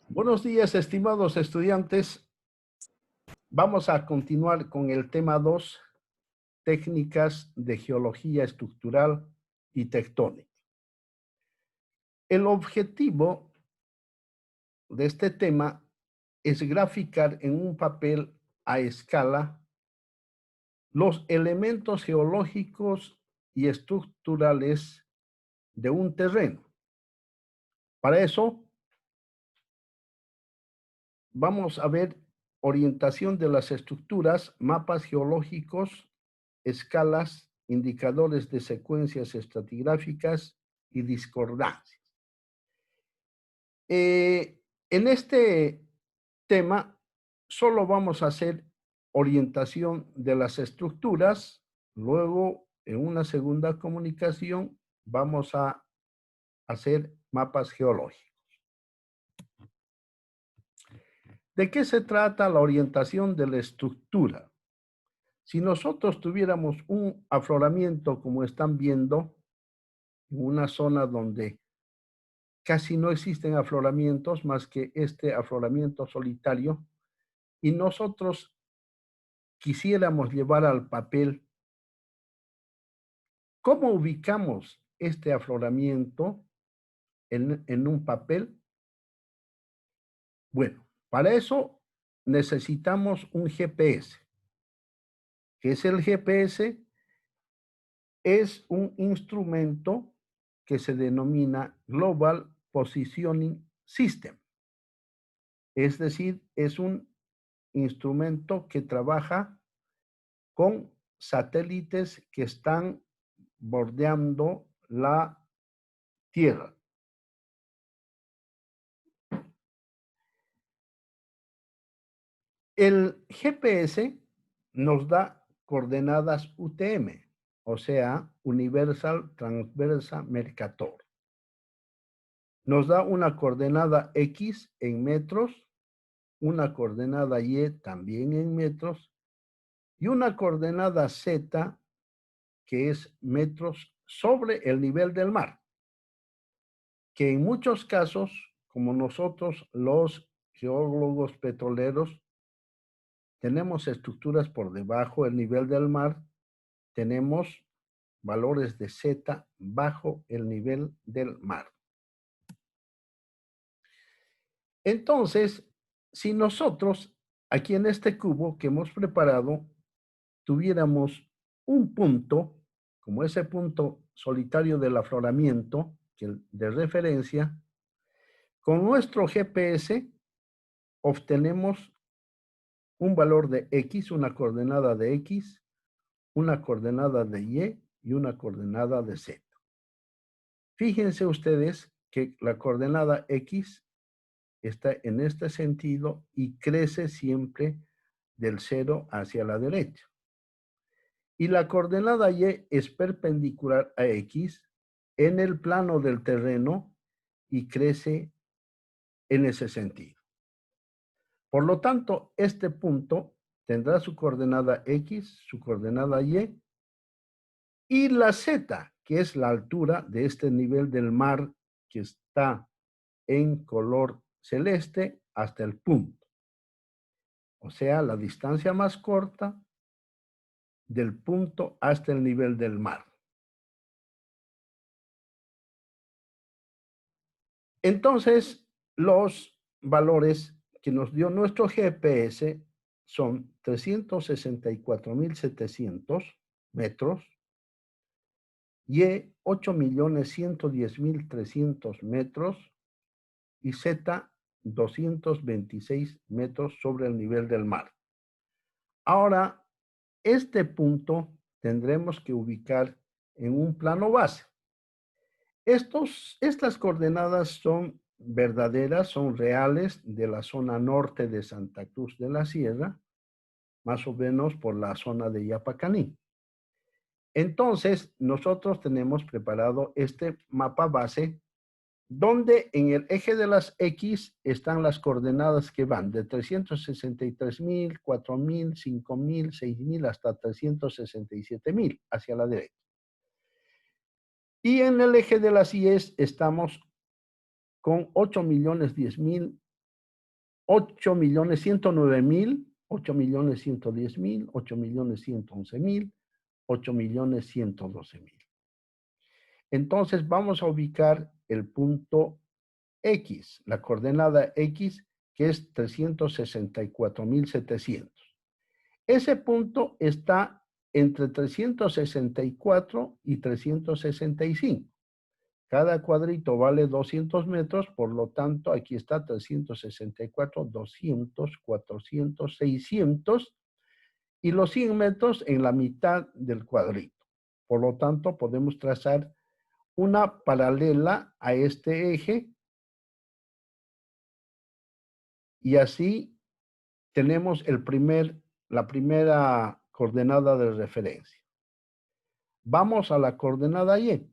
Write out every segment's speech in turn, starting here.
Buenos días, estimados estudiantes. Vamos a continuar con el tema 2, técnicas de geología estructural y tectónica. El objetivo de este tema es graficar en un papel a escala los elementos geológicos y estructurales de un terreno. Para eso, vamos a ver orientación de las estructuras, mapas geológicos, escalas, indicadores de secuencias estratigráficas y discordancias. En este tema solo vamos a hacer orientación de las estructuras, luego en una segunda comunicación vamos a hacer mapas geológicos. ¿De qué se trata la orientación de la estructura? Si nosotros tuviéramos un afloramiento, como están viendo, en una zona donde casi no existen afloramientos más que este afloramiento solitario, y nosotros quisiéramos llevar al papel, ¿cómo ubicamos este afloramiento en un papel? Bueno, para eso necesitamos un GPS. ¿Qué es el GPS? Es un instrumento que se denomina Global Positioning System. Es decir, es un instrumento que trabaja con satélites que están bordeando la Tierra. El GPS nos da coordenadas UTM, o sea, Universal Transversa Mercator. Nos da una coordenada X en metros, una coordenada Y también en metros, y una coordenada Z, que es metros sobre el nivel del mar, que en muchos casos, como nosotros los geólogos petroleros, tenemos estructuras por debajo del nivel del mar, tenemos valores de Z bajo el nivel del mar. Entonces, si nosotros aquí en este cubo que hemos preparado tuviéramos un punto, como ese punto solitario del afloramiento, de referencia, con nuestro GPS obtenemos un valor de X, una coordenada de X, una coordenada de Y una coordenada de Z. Fíjense ustedes que la coordenada X está en este sentido y crece siempre del 0 hacia la derecha. Y la coordenada Y es perpendicular a X en el plano del terreno y crece en ese sentido. Por lo tanto, este punto tendrá su coordenada X, su coordenada y la Z, que es la altura de este nivel del mar que está en color celeste hasta el punto. O sea, la distancia más corta del punto hasta el nivel del mar. Entonces, los valores que nos dio nuestro GPS son 364.700 metros, Y 8.110.300 metros y Z 226 metros sobre el nivel del mar. Ahora, este punto tendremos que ubicar en un plano base. Estas coordenadas son verdaderas, son reales de la zona norte de Santa Cruz de la Sierra, más o menos por la zona de Yapacaní. Entonces, nosotros tenemos preparado este mapa base donde en el eje de las X están las coordenadas que van de 363.000, 4.000, 5.000, 6.000 hasta 367.000 hacia la derecha. Y en el eje de las Y estamos con 8.010.000 8.109.000, 8.110.000, 8.111.000, 8.112.000. Entonces vamos a ubicar el punto X, la coordenada X, que es 364.700. Ese punto está entre 364 y 365. Cada cuadrito vale 200 metros, por lo tanto, aquí está 364, 200, 400, 600, y los 100 metros en la mitad del cuadrito. Por lo tanto, podemos trazar una paralela a este eje, y así tenemos la primera coordenada de referencia. Vamos a la coordenada Y.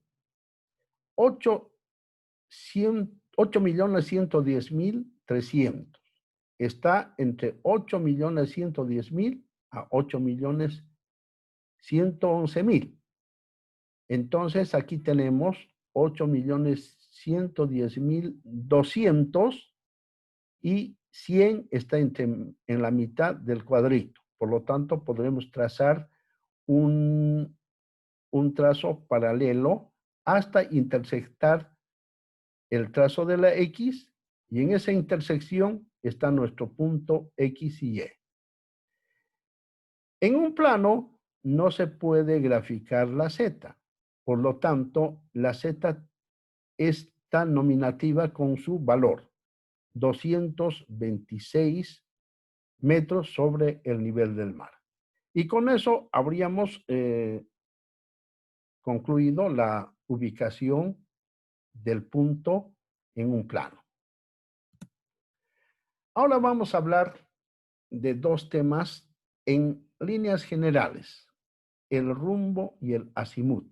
8.110.300. Está entre 8.110.000 a 8.111.000. Entonces aquí tenemos 8.110.200 y 100 está en la mitad del cuadrito. Por lo tanto, podremos trazar un trazo paralelo hasta intersectar el trazo de la X, y en esa intersección está nuestro punto X y Y. En un plano no se puede graficar la Z. Por lo tanto, la Z está nominativa con su valor, 226 metros sobre el nivel del mar. Y con eso habríamos concluido la ubicación del punto en un plano. Ahora vamos a hablar de dos temas en líneas generales, el rumbo y el azimut.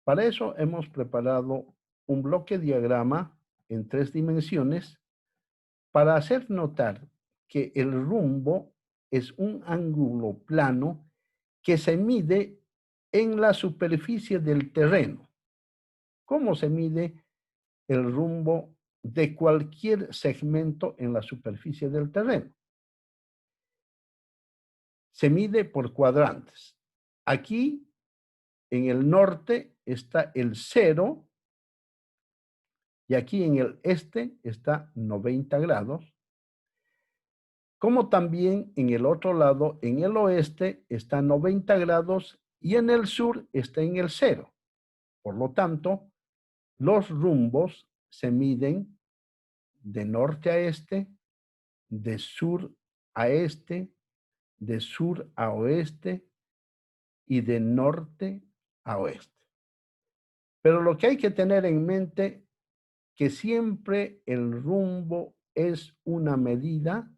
Para eso hemos preparado un bloque diagrama en 3 dimensiones para hacer notar que el rumbo es un ángulo plano que se mide en la superficie del terreno. ¿Cómo se mide el rumbo de cualquier segmento en la superficie del terreno? Se mide por cuadrantes. Aquí, en el norte, está el 0, y aquí en el este está 90 grados. Como también en el otro lado, en el oeste, está 90 grados y en el sur está en el 0. Por lo tanto, los rumbos se miden de norte a este, de sur a este, de sur a oeste y de norte a oeste. Pero lo que hay que tener en mente que siempre el rumbo es una medida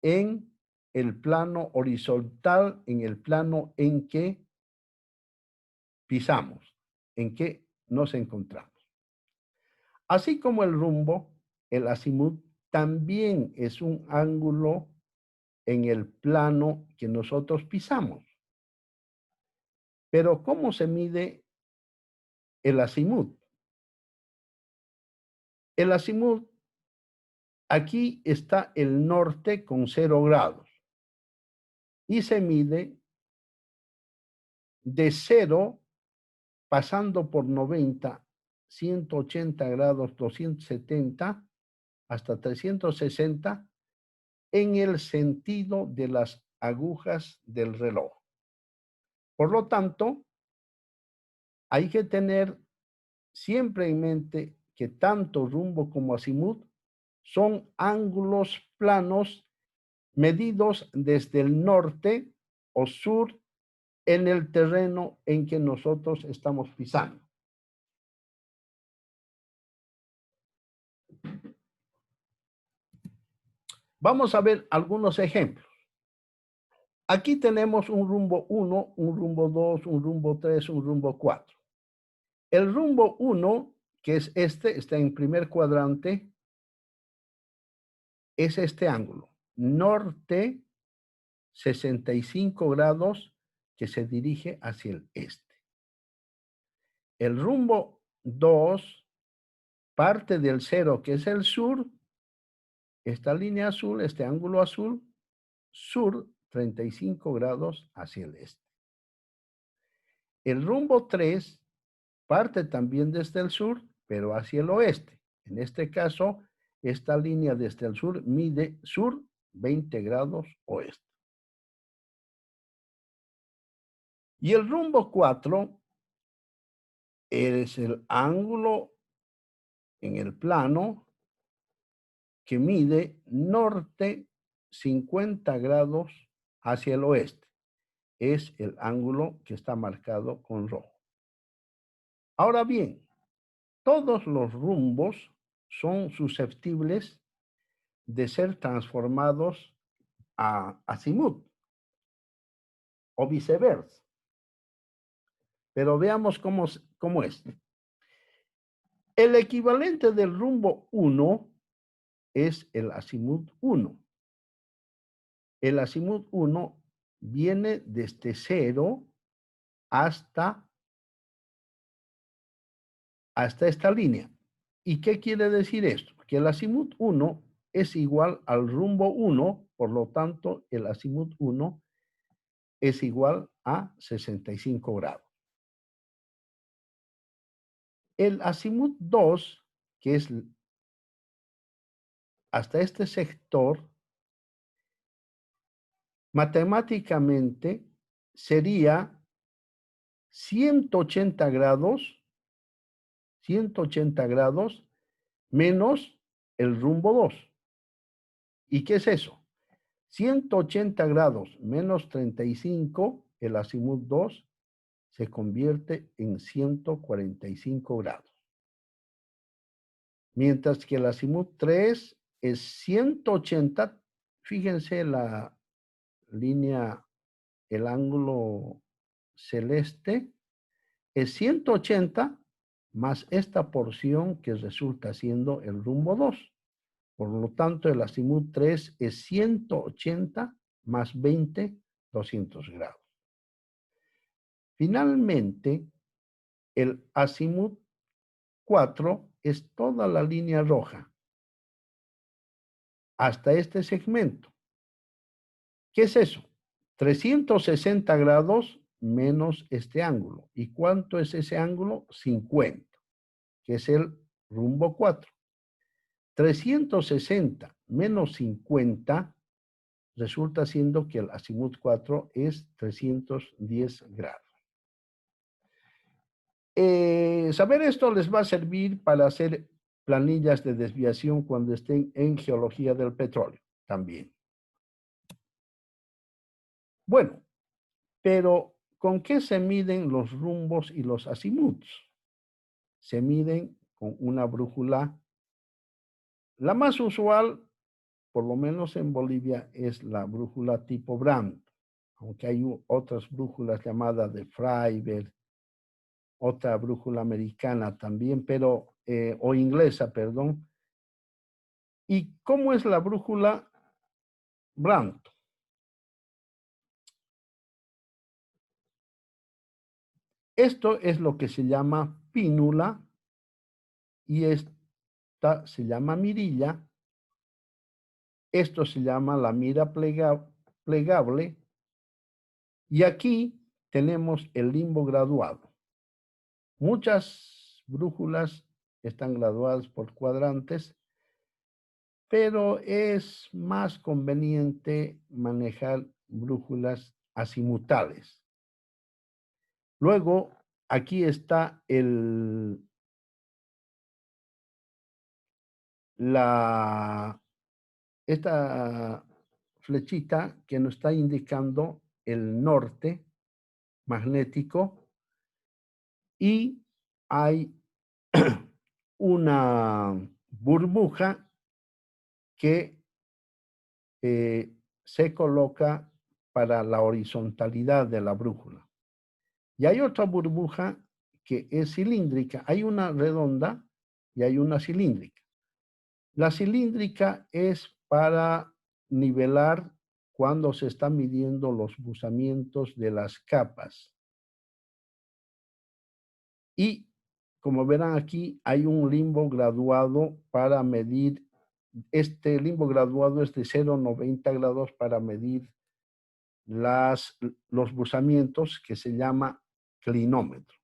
en el plano horizontal, en el plano en que pisamos, en que nos encontramos. Así como el rumbo, el azimut también es un ángulo en el plano que nosotros pisamos. Pero ¿cómo se mide el azimut? El azimut, aquí está el norte con 0 grados y se mide de 0 pasando por 90, 180 grados, 270 hasta 360 en el sentido de las agujas del reloj. Por lo tanto, hay que tener siempre en mente que tanto rumbo como azimut son ángulos planos medidos desde el norte o sur en el terreno en que nosotros estamos pisando. Vamos a ver algunos ejemplos. Aquí tenemos un rumbo 1, un rumbo 2, un rumbo 3, un rumbo 4. El rumbo 1, que es este, está en primer cuadrante, es este ángulo. Norte, 65 grados, que se dirige hacia el este. El rumbo 2 parte del 0, que es el sur, esta línea azul, este ángulo azul, sur 35 grados hacia el este. El rumbo 3 parte también desde el sur, pero hacia el oeste. En este caso, esta línea desde el sur mide sur 20 grados oeste. Y el rumbo 4 es el ángulo en el plano que mide norte 50 grados hacia el oeste. Es el ángulo que está marcado con rojo. Ahora bien, todos los rumbos son susceptibles de ser transformados a azimut o viceversa. Pero veamos cómo es. El equivalente del rumbo 1 es el azimut 1. El azimut 1 viene desde 0 hasta esta línea. ¿Y qué quiere decir esto? Que el azimut 1 es igual al rumbo 1, por lo tanto, el azimut 1 es igual a 65 grados. El azimut 2, que es hasta este sector, matemáticamente sería 180 grados, 180 grados menos el rumbo 2. ¿Y qué es eso? 180 grados menos 35, el azimut 2 se convierte en 145 grados. Mientras que el azimut 3 es 180, fíjense la línea, el ángulo celeste, es 180 más esta porción que resulta siendo el rumbo 2. Por lo tanto, el azimut 3 es 180 más 20, 200 grados. Finalmente, el azimut 4 es toda la línea roja hasta este segmento. ¿Qué es eso? 360 grados menos este ángulo. ¿Y cuánto es ese ángulo? 50, que es el rumbo 4. 360 menos 50 resulta siendo que el azimut 4 es 310 grados. Saber esto les va a servir para hacer planillas de desviación cuando estén en geología del petróleo también. Bueno, pero ¿con qué se miden los rumbos y los azimuts? Se miden con una brújula. La más usual, por lo menos en Bolivia, es la brújula tipo Brandt, aunque hay otras brújulas llamadas de Freiberg, otra brújula americana también, pero, o inglesa, perdón. ¿Y cómo es la brújula Brandt? Esto es lo que se llama pínula y esta se llama mirilla. Esto se llama la mira plegable. Y aquí tenemos el limbo graduado. Muchas brújulas están graduadas por cuadrantes, pero es más conveniente manejar brújulas azimutales. Luego, aquí está esta flechita que nos está indicando el norte magnético y hay una burbuja que se coloca para la horizontalidad de la brújula. Y hay otra burbuja que es cilíndrica. Hay una redonda y hay una cilíndrica. La cilíndrica es para nivelar cuando se están midiendo los buzamientos de las capas. Y como verán aquí, hay un limbo graduado para medir este limbo graduado es de 0,90 grados para medir los buzamientos, que se llama clinómetro.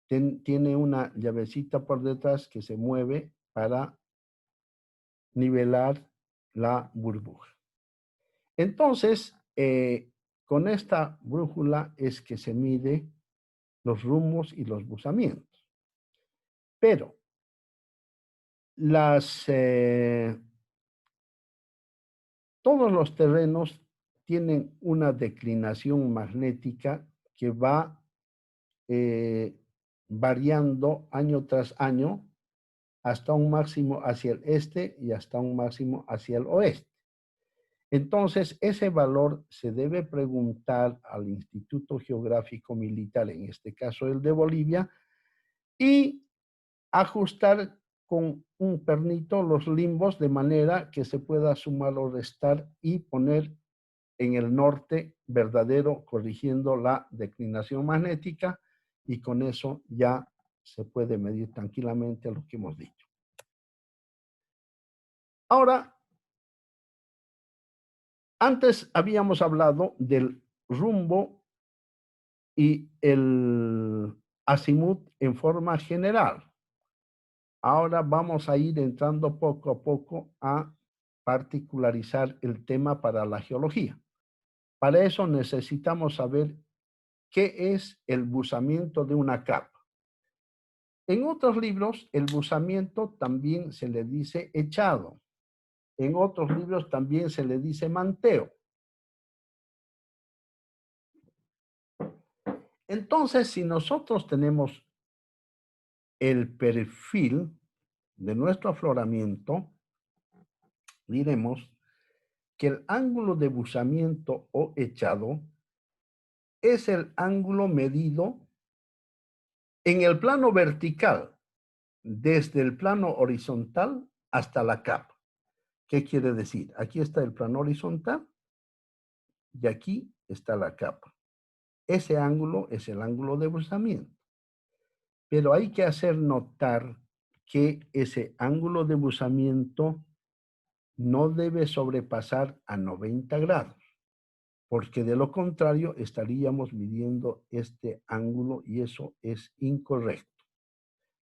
Tiene una llavecita por detrás que se mueve para nivelar la burbuja. Entonces, con esta brújula es que se mide los rumbos y los buzamientos. Pero todos los terrenos tienen una declinación magnética que va variando año tras año hasta un máximo hacia el este y hasta un máximo hacia el oeste. Entonces, ese valor se debe preguntar al Instituto Geográfico Militar, en este caso el de Bolivia, y ajustar con un pernito los limbos de manera que se pueda sumar o restar y poner en el norte verdadero, corrigiendo la declinación magnética, y con eso ya se puede medir tranquilamente lo que hemos dicho. Ahora, antes habíamos hablado del rumbo y el azimut en forma general. Ahora vamos a ir entrando poco a poco a particularizar el tema para la geología. Para eso necesitamos saber qué es el buzamiento de una capa. En otros libros, el buzamiento también se le dice echado. En otros libros también se le dice manteo. Entonces, si nosotros tenemos el perfil de nuestro afloramiento, diremos que el ángulo de buzamiento o echado es el ángulo medido en el plano vertical, desde el plano horizontal hasta la capa. ¿Qué quiere decir? Aquí está el plano horizontal y aquí está la capa. Ese ángulo es el ángulo de buzamiento. Pero hay que hacer notar que ese ángulo de buzamiento no debe sobrepasar a 90 grados, porque de lo contrario estaríamos midiendo este ángulo y eso es incorrecto.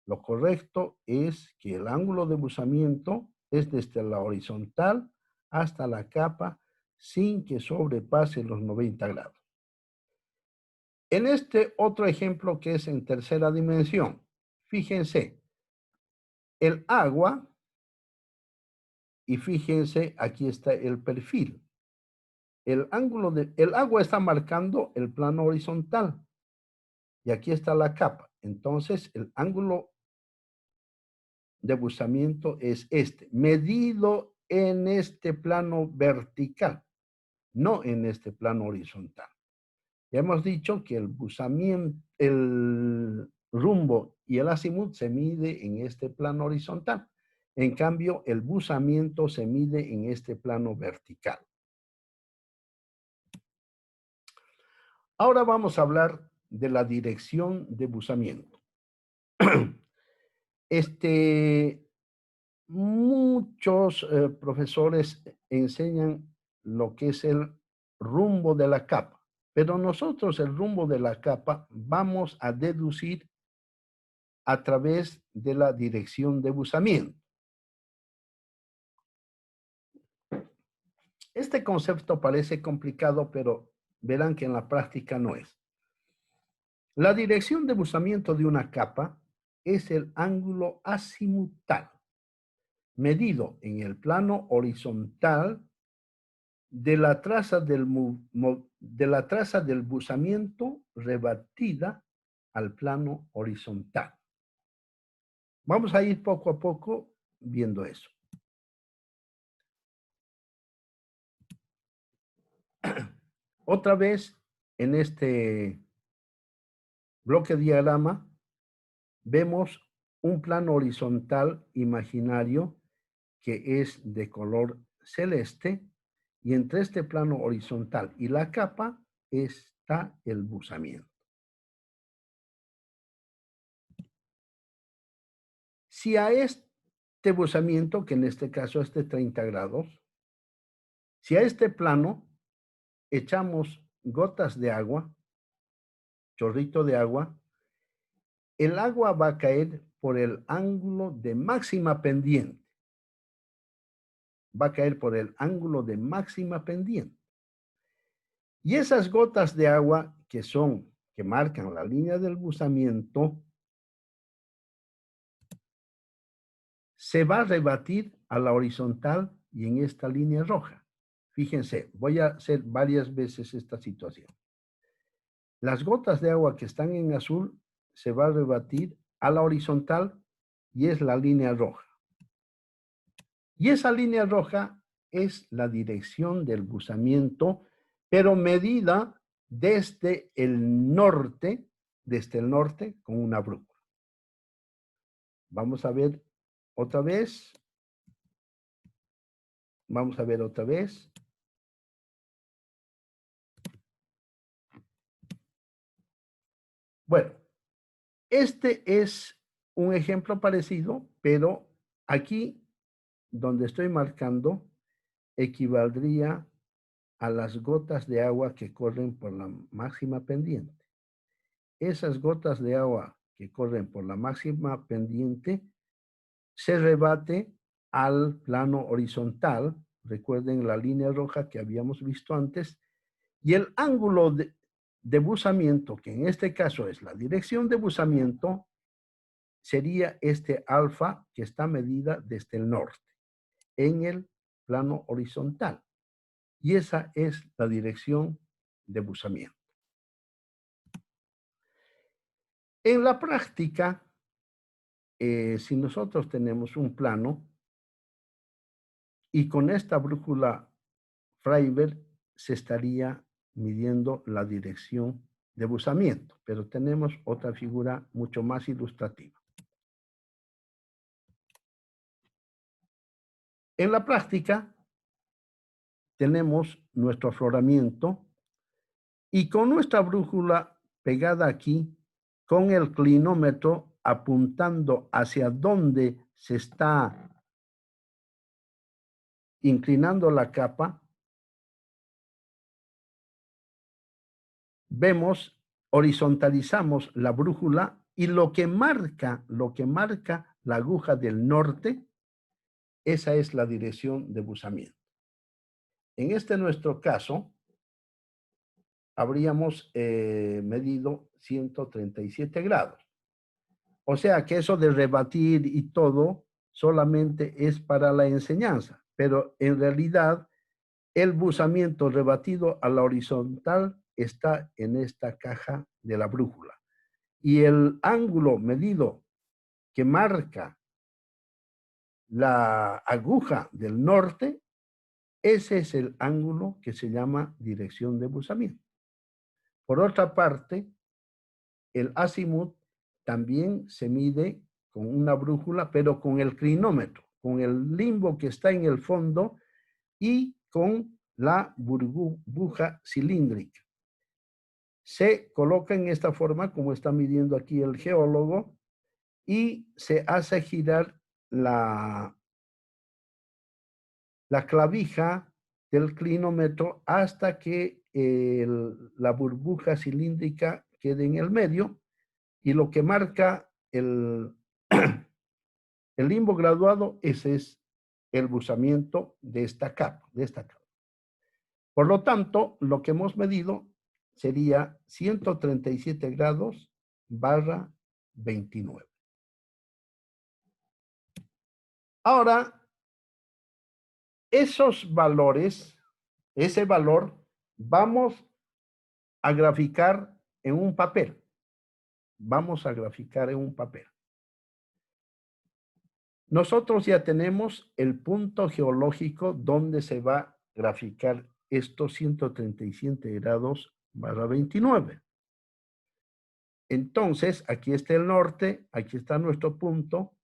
Lo correcto es que el ángulo de buzamiento es desde la horizontal hasta la capa sin que sobrepase los 90 grados. En este otro ejemplo que es en tercera dimensión, fíjense, el agua, y fíjense, aquí está el perfil. El agua está marcando el plano horizontal y aquí está la capa. Entonces, el ángulo de buzamiento es este, medido en este plano vertical, no en este plano horizontal. Ya hemos dicho que el buzamiento, el rumbo y el azimut se mide en este plano horizontal. En cambio, el buzamiento se mide en este plano vertical. Ahora vamos a hablar de la dirección de buzamiento. Muchos profesores enseñan lo que es el rumbo de la capa, pero nosotros el rumbo de la capa vamos a deducir a través de la dirección de buzamiento. Este concepto parece complicado, pero verán que en la práctica no es. La dirección de buzamiento de una capa es el ángulo azimutal, medido en el plano horizontal de la traza del buzamiento rebatida al plano horizontal. Vamos a ir poco a poco viendo eso. Otra vez, en este bloque diagrama, vemos un plano horizontal imaginario que es de color celeste, y entre este plano horizontal y la capa está el buzamiento. Si a este este buzamiento, que en este caso es de 30 grados, si a este plano echamos gotas de agua, chorrito de agua, el agua va a caer por el ángulo de máxima pendiente. Va a caer por el ángulo de máxima pendiente. Y esas gotas de agua que marcan la línea del buzamiento, se va a rebatir a la horizontal y en esta línea roja. Fíjense, voy a hacer varias veces esta situación. Las gotas de agua que están en azul se va a rebatir a la horizontal y es la línea roja. Y esa línea roja es la dirección del buzamiento, pero medida desde el norte con una brújula. Vamos a ver otra vez. Vamos a ver otra vez. Bueno, este es un ejemplo parecido, pero aquí donde estoy marcando equivaldría a las gotas de agua que corren por la máxima pendiente. Esas gotas de agua que corren por la máxima pendiente se rebate al plano horizontal. Recuerden la línea roja que habíamos visto antes. Y el ángulo de buzamiento, que en este caso es la dirección de buzamiento, sería este alfa que está medida desde el norte, en el plano horizontal. Y esa es la dirección de buzamiento. En la práctica, si nosotros tenemos un plano y con esta brújula Freiberg se estaría midiendo la dirección de buzamiento, pero tenemos otra figura mucho más ilustrativa. En la práctica, tenemos nuestro afloramiento y con nuestra brújula pegada aquí, con el clinómetro apuntando hacia donde se está inclinando la capa, vemos, horizontalizamos la brújula y lo que marca la aguja del norte, esa es la dirección de buzamiento. En este nuestro caso, habríamos medido 137 grados. O sea que eso de rebatir y todo solamente es para la enseñanza, pero en realidad el buzamiento rebatido a la horizontal está en esta caja de la brújula. Y el ángulo medido que marca la aguja del norte, ese es el ángulo que se llama dirección de buzamiento. Por otra parte, el azimut también se mide con una brújula, pero con el clinómetro, con el limbo que está en el fondo y con la burbuja cilíndrica. Se coloca en esta forma, como está midiendo aquí el geólogo, y se hace girar la clavija del clinómetro hasta que la burbuja cilíndrica quede en el medio y lo que marca el limbo graduado, ese es el buzamiento de esta capa, Por lo tanto, lo que hemos medido sería 137 grados barra 29. Ahora, esos valores, ese valor, vamos a graficar en un papel. Vamos a graficar en un papel. Nosotros ya tenemos el punto geológico donde se va a graficar estos 137 grados barra 29. Entonces, aquí está el norte, aquí está nuestro punto.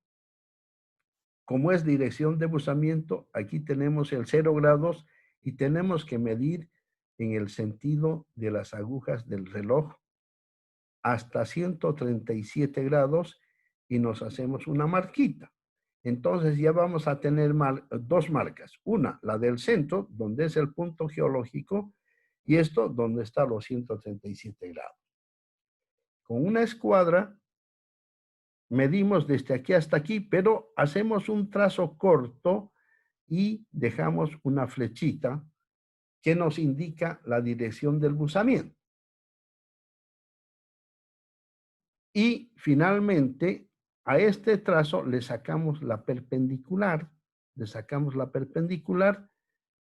Como es dirección de buzamiento, aquí tenemos el 0 grados y tenemos que medir en el sentido de las agujas del reloj hasta 137 grados y nos hacemos una marquita. Entonces ya vamos a tener dos marcas. Una, la del centro, donde es el punto geológico, y esto donde está los 137 grados. Con una escuadra medimos desde aquí hasta aquí, pero hacemos un trazo corto y dejamos una flechita que nos indica la dirección del buzamiento. Y finalmente, a este trazo le sacamos la perpendicular,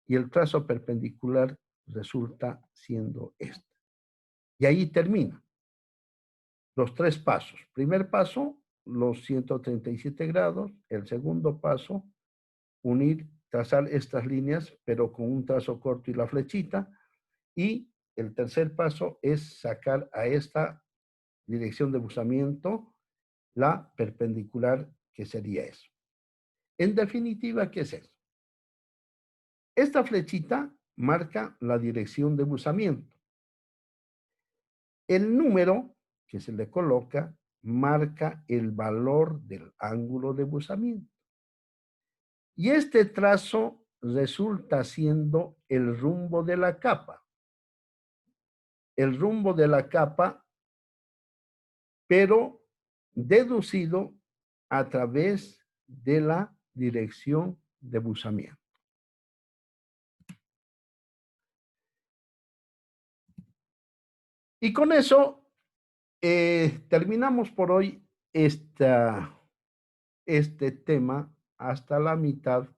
y el trazo perpendicular resulta siendo este. Y ahí termina los tres pasos. Primer paso, los 137 grados. El segundo paso, unir, trazar estas líneas, pero con un trazo corto y la flechita. Y el tercer paso es sacar a esta dirección de buzamiento la perpendicular, que sería eso. En definitiva, ¿qué es eso? Esta flechita marca la dirección de buzamiento. El número que se le coloca marca el valor del ángulo de buzamiento. Y este trazo resulta siendo el rumbo de la capa. El rumbo de la capa, pero deducido a través de la dirección de buzamiento. Y con eso terminamos por hoy este tema hasta la mitad,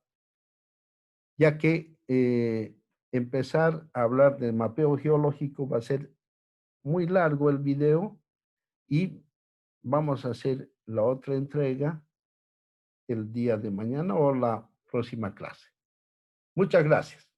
ya que empezar a hablar de mapeo geológico va a ser muy largo el video y vamos a hacer la otra entrega el día de mañana o la próxima clase. Muchas gracias.